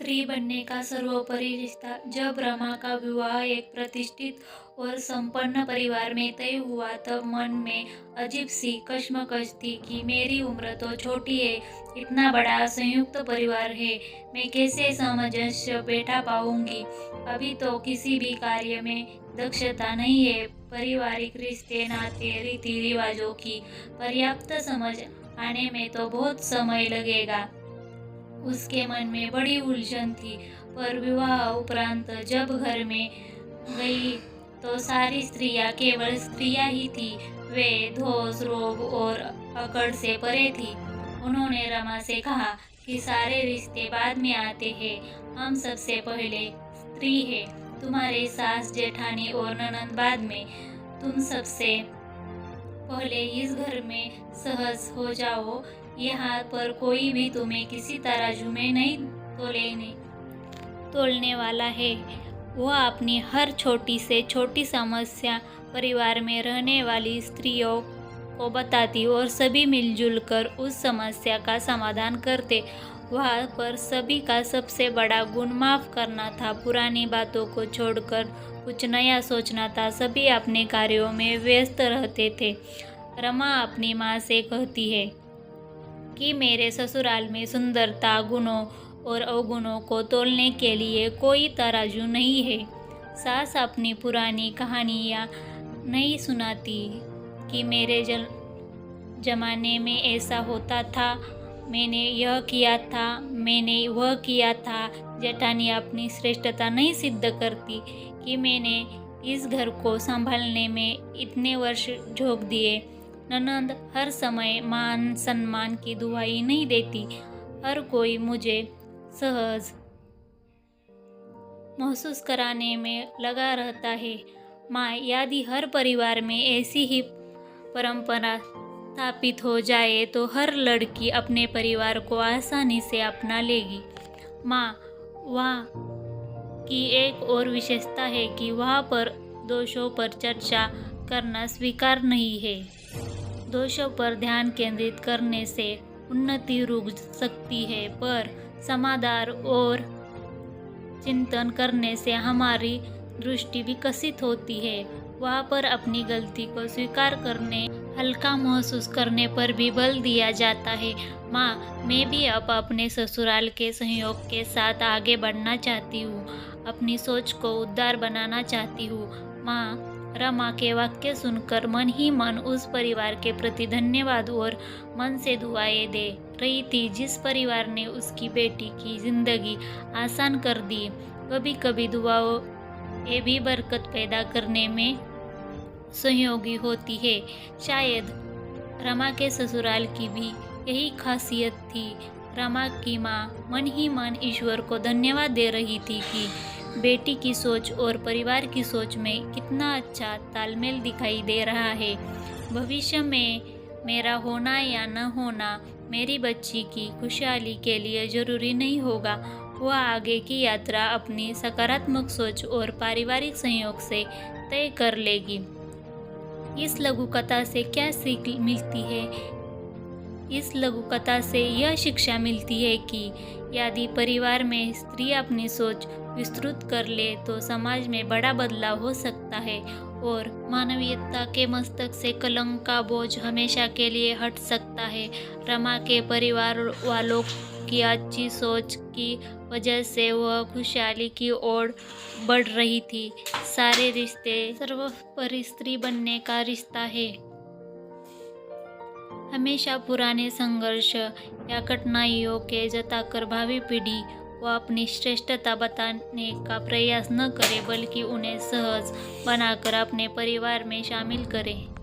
स्त्री बनने का सर्वोपरि रिश्ता। जब रमा का विवाह एक प्रतिष्ठित और संपन्न परिवार में तय हुआ तब मन में अजीब सी कश्मकश थी कि मेरी उम्र तो छोटी है, इतना बड़ा संयुक्त परिवार है, मैं कैसे सामंजस्य बैठा पाऊंगी। अभी तो किसी भी कार्य में दक्षता नहीं है, पारिवारिक रिश्ते नाते रीति रिवाजों की पर्याप्त समझ आने में तो बहुत समय लगेगा। उसके मन में बड़ी उलझन थी, पर विवाह उपरांत जब घर में गई तो सारी स्त्रियां केवल स्त्रियां ही थी। वे धोस रोब और अकड़ से परे थी। उन्होंने रमा से कहा कि सारे रिश्ते बाद में आते हैं, हम सबसे पहले स्त्री है। तुम्हारे सास जेठानी और ननद बाद में, तुम सबसे पहले इस घर में सहज हो जाओ। यहाँ पर कोई भी तुम्हें किसी तराजू में नहीं तोलने वाला है। वह अपनी हर छोटी से छोटी समस्या परिवार में रहने वाली स्त्रियों को बताती और सभी मिलजुल कर उस समस्या का समाधान करते। वहाँ पर सभी का सबसे बड़ा गुण माफ करना था, पुरानी बातों को छोड़कर कुछ नया सोचना था। सभी अपने कार्यों में व्यस्त रहते थे। रमा अपनी माँ से कहती है कि मेरे ससुराल में सुंदरता, गुणों और अवगुणों को तोलने के लिए कोई तराजू नहीं है। सास अपनी पुरानी कहानियाँ नहीं सुनाती कि मेरे जमाने में ऐसा होता था, मैंने यह किया था, मैंने वह किया था। जेठानी अपनी श्रेष्ठता नहीं सिद्ध करती कि मैंने इस घर को संभालने में इतने वर्ष झोंक दिए। ननद हर समय मान सम्मान की दुहाई नहीं देती। हर कोई मुझे सहज महसूस कराने में लगा रहता है। माँ, यदि हर परिवार में ऐसी ही परंपरा स्थापित हो जाए तो हर लड़की अपने परिवार को आसानी से अपना लेगी। माँ, वहाँ की एक और विशेषता है कि वहाँ पर दोषों पर चर्चा करना स्वीकार नहीं है। दोषों पर ध्यान केंद्रित करने से उन्नति रुक सकती है, पर समाधान और चिंतन करने से हमारी दृष्टि विकसित होती है। वहाँ पर अपनी गलती को स्वीकार करने, हल्का महसूस करने पर भी बल दिया जाता है। माँ, मैं भी अब अपने ससुराल के सहयोग के साथ आगे बढ़ना चाहती हूँ, अपनी सोच को उदार बनाना चाहती हूँ। माँ, रमा के वाक्य सुनकर मन ही मन उस परिवार के प्रति धन्यवाद और मन से दुआएं दे रही थी, जिस परिवार ने उसकी बेटी की जिंदगी आसान कर दी। कभी कभी दुआओं ये भी बरकत पैदा करने में सहयोगी होती है। शायद रमा के ससुराल की भी यही खासियत थी। रमा की माँ मन ही मन ईश्वर को धन्यवाद दे रही थी कि बेटी की सोच और परिवार की सोच में कितना अच्छा तालमेल दिखाई दे रहा है। भविष्य में मेरा होना या न होना मेरी बच्ची की खुशहाली के लिए जरूरी नहीं होगा। वह आगे की यात्रा अपनी सकारात्मक सोच और पारिवारिक सहयोग से तय कर लेगी। इस लघु कथा से क्या सीख मिलती है? इस लघु कथा से यह शिक्षा मिलती है कि यदि परिवार में स्त्री अपनी सोच विस्तृत कर ले तो समाज में बड़ा बदलाव हो सकता है और मानवीयता के मस्तक से कलंक का बोझ हमेशा के लिए हट सकता है। रमा के परिवार वालों की अच्छी सोच की वजह से वह खुशहाली की ओर बढ़ रही थी। सारे रिश्ते सर्वोपरि स्त्री बनने का रिश्ता है। हमेशा पुराने संघर्ष या कठिनाइयों के जताकर भावी पीढ़ी को अपनी श्रेष्ठता बताने का प्रयास न करे, बल्कि उन्हें सहज बनाकर अपने परिवार में शामिल करें।